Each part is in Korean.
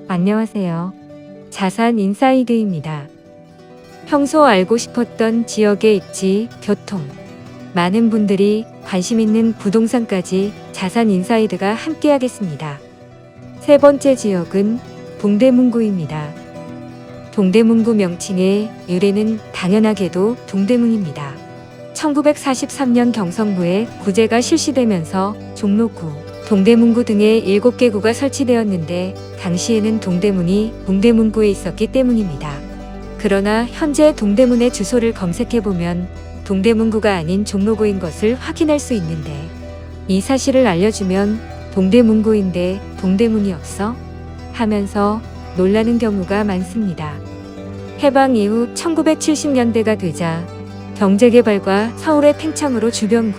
안녕하세요. 자산 인사이드입니다. 평소 알고 싶었던 지역의 입지, 교통, 많은 분들이 관심 있는 부동산까지 자산 인사이드가 함께하겠습니다. 세 번째 지역은 동대문구입니다. 동대문구 명칭의 유래는 당연하게도 동대문입니다. 1943년 경성구에 구제가 실시되면서 종로구, 동대문구 등의 7개 구가 설치되었는데 당시에는 동대문이 동대문구에 있었기 때문입니다. 그러나 현재 동대문의 주소를 검색해보면 동대문구가 아닌 종로구인 것을 확인할 수 있는데, 이 사실을 알려주면 동대문구인데 동대문이 없어? 하면서 놀라는 경우가 많습니다. 해방 이후 1970년대가 되자 경제개발과 서울의 팽창으로 주변구,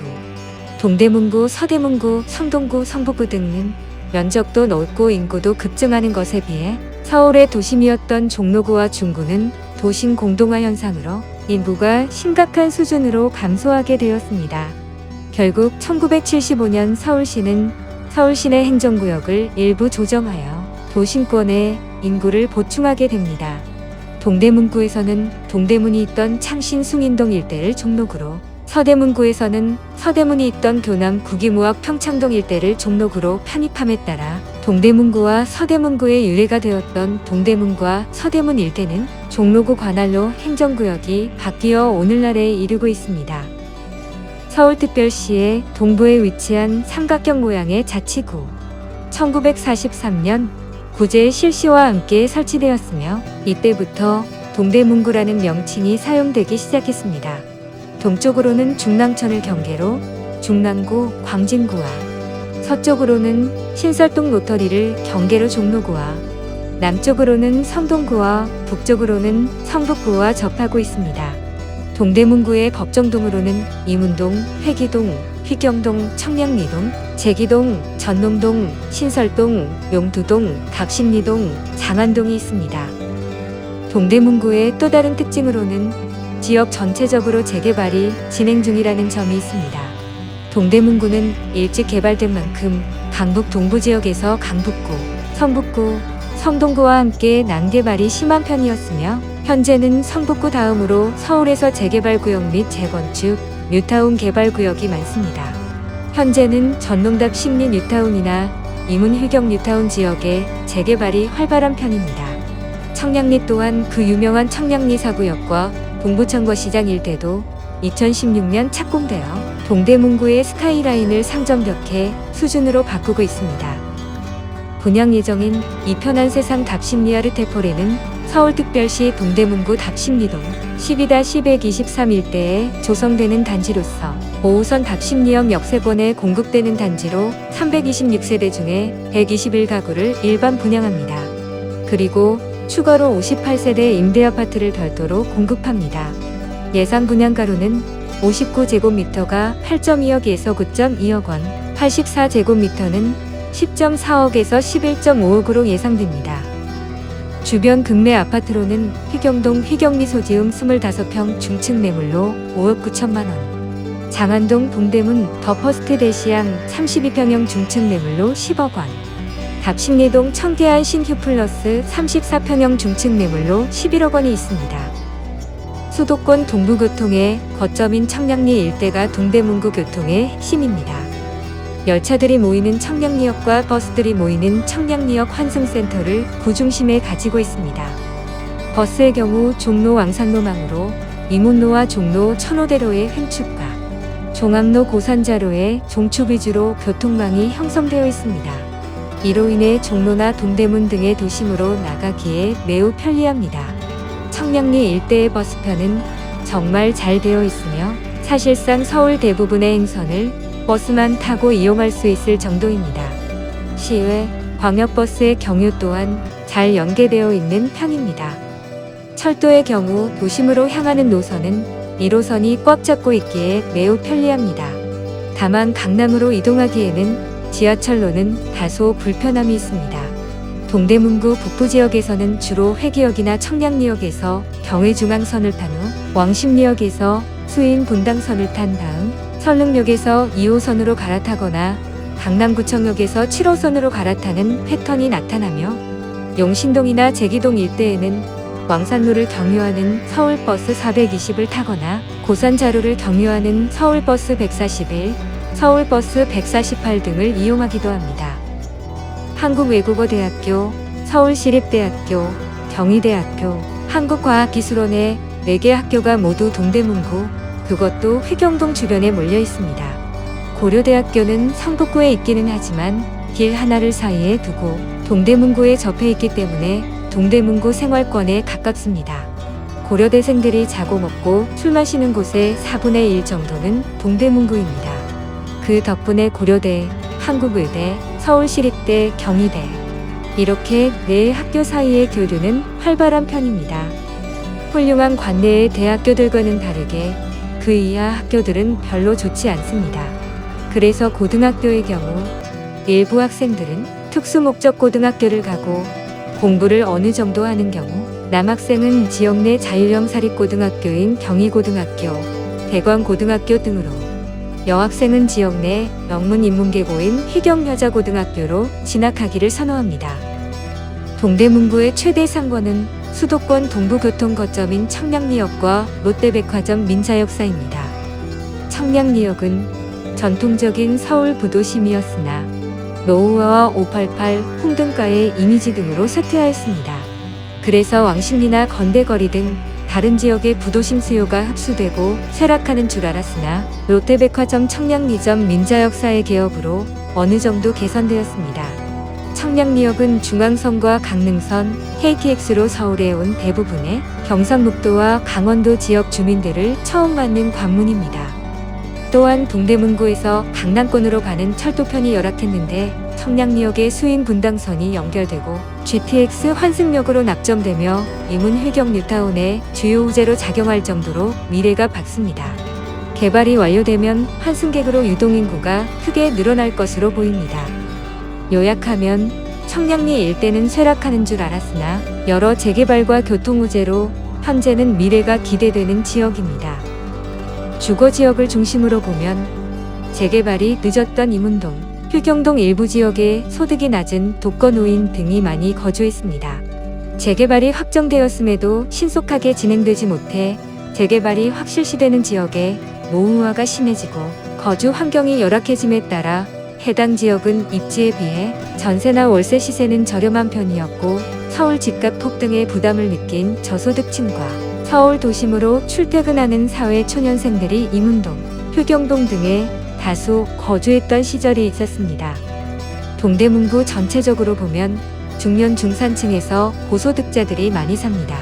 동대문구, 서대문구, 성동구, 성북구 등은 면적도 넓고 인구도 급증하는 것에 비해 서울의 도심이었던 종로구와 중구는 도심 공동화 현상으로 인구가 심각한 수준으로 감소하게 되었습니다. 결국 1975년 서울시는 서울시내 행정구역을 일부 조정하여 도심권의 인구를 보충하게 됩니다. 동대문구에서는 동대문이 있던 창신 숭인동 일대를 종로구로, 서대문구에서는 서대문이 있던 교남 구기무학 평창동 일대를 종로구로 편입함에 따라 동대문구와 서대문구의 유래가 되었던 동대문과 서대문 일대는 종로구 관할로 행정구역이 바뀌어 오늘날에 이르고 있습니다. 서울특별시의 동부에 위치한 삼각형 모양의 자치구, 1943년 구제 실시와 함께 설치되었으며 이때부터 동대문구라는 명칭이 사용되기 시작했습니다. 동쪽으로는 중랑천을 경계로 중랑구, 광진구와 서쪽으로는 신설동 로터리를 경계로 종로구와 남쪽으로는 성동구와 북쪽으로는 성북구와 접하고 있습니다. 동대문구의 법정동으로는 이문동, 회기동, 휘경동, 청량리동, 제기동, 전농동, 신설동, 용두동, 갑신리동, 장안동이 있습니다. 동대문구의 또 다른 특징으로는 지역 전체적으로 재개발이 진행 중이라는 점이 있습니다. 동대문구는 일찍 개발된 만큼 강북 동부지역에서 강북구, 성북구, 성동구와 함께 난개발이 심한 편이었으며 현재는 성북구 다음으로 서울에서 재개발구역 및 재건축, 뉴타운 개발구역이 많습니다. 현재는 전농답 심리 뉴타운이나 이문 휘경 뉴타운 지역의 재개발이 활발한 편입니다. 청량리 또한 그 유명한 청량리 사구역과 동부청거시장 일대도 2016년 착공되어 동대문구의 스카이라인을 상점벽해 수준으로 바꾸고 있습니다. 분양 예정인 이편한 세상 답심리아르테포레는 서울특별시 동대문구 답심리동 12-123 일대에 조성되는 단지로서 5호선 답심리역 역세권에 공급되는 단지로 326세대 중에 121가구를 일반 분양합니다. 그리고 추가로 58세대 임대아파트를 별도로 공급합니다. 예상 분양가로는 59제곱미터가 8.2억에서 9.2억 원, 84제곱미터는 10.4억에서 11.5억으로 예상됩니다. 주변 급매 아파트로는 휘경동 휘경미소지음 25평 중층 매물로 5억 9천만 원, 장안동 동대문 더 퍼스트 대시양 32평형 중층 매물로 10억 원, 답심리동 청계한 신휴플러스 34평형 중층 매물로 11억 원이 있습니다. 수도권 동부교통의 거점인 청량리 일대가 동대문구 교통의 핵심입니다. 열차들이 모이는 청량리역과 버스들이 모이는 청량리역 환승센터를 구중심에 가지고 있습니다. 버스의 경우 종로 왕산로망으로 이문로와 종로 천호대로의 횡축과 종암로 고산자로의 종축 위주로 교통망이 형성되어 있습니다. 이로 인해 종로나 동대문 등의 도심으로 나가기에 매우 편리합니다. 청량리 일대의 버스편은 정말 잘 되어 있으며 사실상 서울 대부분의 행선을 버스만 타고 이용할 수 있을 정도입니다. 시외, 광역버스의 경우 또한 잘 연계되어 있는 편입니다. 철도의 경우 도심으로 향하는 노선은 1호선이 꽉 잡고 있기에 매우 편리합니다. 다만 강남으로 이동하기에는 지하철로는 다소 불편함이 있습니다. 동대문구 북부지역에서는 주로 회기역이나 청량리역에서 경의중앙선을 탄 후 왕십리역에서 수인 분당선을 탄 다음 설릉역에서 2호선으로 갈아타거나 강남구청역에서 7호선으로 갈아타는 패턴이 나타나며 용신동이나 제기동 일대에는 왕산로를 경유하는 서울버스 420을 타거나 고산자로를 경유하는 서울버스 141, 서울버스 148 등을 이용하기도 합니다. 한국외국어대학교, 서울시립대학교, 경희대학교, 한국과학기술원의 4개 학교가 모두 동대문구, 그것도 회경동 주변에 몰려 있습니다. 고려대학교는 성북구에 있기는 하지만 길 하나를 사이에 두고 동대문구에 접해 있기 때문에 동대문구 생활권에 가깝습니다. 고려대생들이 자고 먹고 술 마시는 곳의 4분의 1 정도는 동대문구입니다. 그 덕분에 고려대, 한국의대, 서울시립대, 경희대 이렇게 4학교 사이의 교류는 활발한 편입니다. 훌륭한 관내의 대학교들과는 다르게 그 이하 학교들은 별로 좋지 않습니다. 그래서 고등학교의 경우 일부 학생들은 특수목적 고등학교를 가고 공부를 어느 정도 하는 경우 남학생은 지역 내 자율형 사립고등학교인 경희고등학교, 대광고등학교 등으로 여학생은 지역 내 명문인문계고인 희경여자고등학교로 진학하기를 선호합니다. 동대문구의 최대 상권은 수도권 동부교통 거점인 청량리역과 롯데백화점 민자역사입니다. 청량리역은 전통적인 서울 부도심이었으나 노후화와 588 홍등가의 이미지 등으로 쇠퇴하였습니다. 그래서 왕십리나 건대거리 등 다른 지역의 부도심 수요가 흡수되고 쇠락하는 줄 알았으나 롯데백화점 청량리점 민자역사의 개업으로 어느 정도 개선되었습니다. 청량리역은 중앙선과 강릉선, KTX로 서울에 온 대부분의 경상북도와 강원도 지역 주민들을 처음 맞는 관문입니다. 또한 동대문구에서 강남권으로 가는 철도편이 열악했는데 청량리역의 수인 분당선이 연결되고 GTX 환승역으로 납점되며 이문 회경 뉴타운의 주요 호재로 작용할 정도로 미래가 밝습니다. 개발이 완료되면 환승객으로 유동인구가 크게 늘어날 것으로 보입니다. 요약하면 청량리 일대는 쇠락하는 줄 알았으나 여러 재개발과 교통 호재로 현재는 미래가 기대되는 지역입니다. 주거지역을 중심으로 보면 재개발이 늦었던 이문동, 휴경동 일부 지역에 소득이 낮은 독거노인 등이 많이 거주했습니다. 재개발이 확정되었음에도 신속하게 진행되지 못해 재개발이 확실시되는 지역에 노후화가 심해지고 거주 환경이 열악해짐에 따라 해당 지역은 입지에 비해 전세나 월세 시세는 저렴한 편이었고 서울 집값 폭등의 부담을 느낀 저소득층과 서울 도심으로 출퇴근하는 사회 초년생들이 이문동, 휴경동 등에 다수 거주했던 시절이 있었습니다. 동대문구 전체적으로 보면 중년 중산층에서 고소득자들이 많이 삽니다.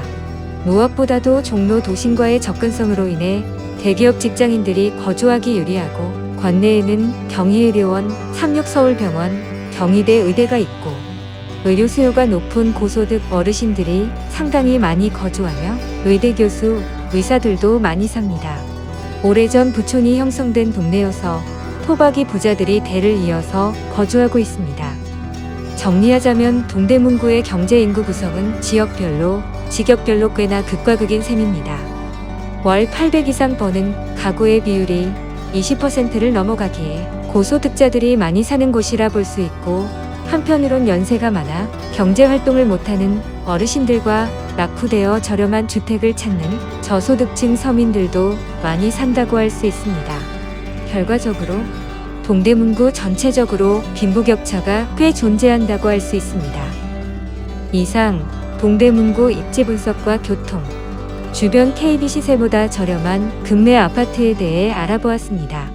무엇보다도 종로 도심과의 접근성으로 인해 대기업 직장인들이 거주하기 유리하고 관내에는 경희의료원, 삼육서울병원, 경희대 의대가 있고 의료 수요가 높은 고소득 어르신들이 상당히 많이 거주하며 의대 교수, 의사들도 많이 삽니다. 오래전 부촌이 형성된 동네여서 토박이 부자들이 대를 이어서 거주하고 있습니다. 정리하자면 동대문구의 경제인구 구성은 지역별로, 직역별로 꽤나 극과 극인 셈입니다. 월 800 이상 버는 가구의 비율이 20%를 넘어가기에 고소득자들이 많이 사는 곳이라 볼 수 있고 한편으론 연세가 많아 경제활동을 못하는 어르신들과 낙후되어 저렴한 주택을 찾는 저소득층 서민들도 많이 산다고 할 수 있습니다. 결과적으로 동대문구 전체적으로 빈부격차가 꽤 존재한다고 할 수 있습니다. 이상 동대문구 입지 분석과 교통, 주변 KB 시세보다 저렴한 급매 아파트에 대해 알아보았습니다.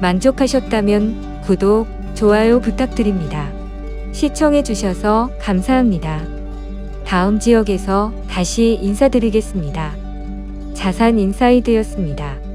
만족하셨다면 구독, 좋아요 부탁드립니다. 시청해주셔서 감사합니다. 다음 지역에서 다시 인사드리겠습니다. 자산인사이드였습니다.